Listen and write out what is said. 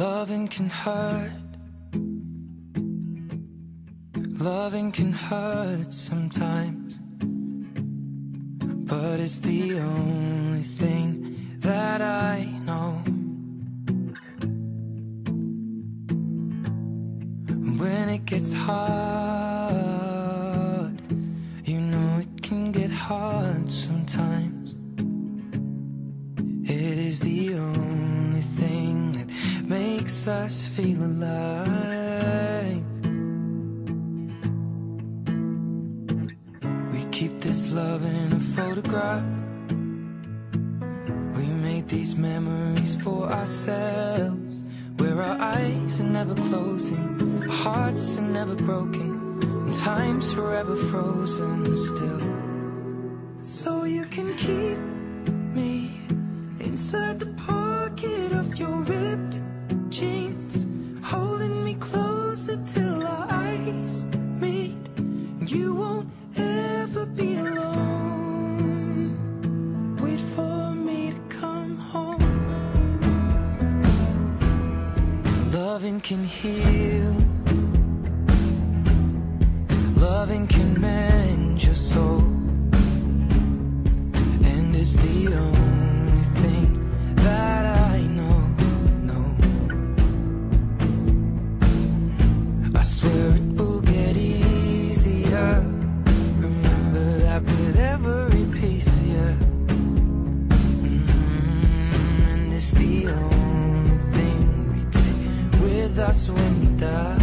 Loving can hurt. Loving can hurt sometimes, but it's the only thing that I know. When it gets hard, you know it can get hard sometimes. It is the only thing that makes us feel alive. We keep this love in a photograph. We made these memories for ourselves, where our eyes are never closing, our hearts are never broken, and time's forever frozen still. So you can keep me inside the pocket of your ripped jeans, holding me closer till our eyes meet. You won't ever be alone. Wait for me to come home. Loving can heal. Loving can mend your soul, and it's the only thing that I know. I swear it will get easier. Remember that with every piece of you. And it's the only thing we take with us when we die.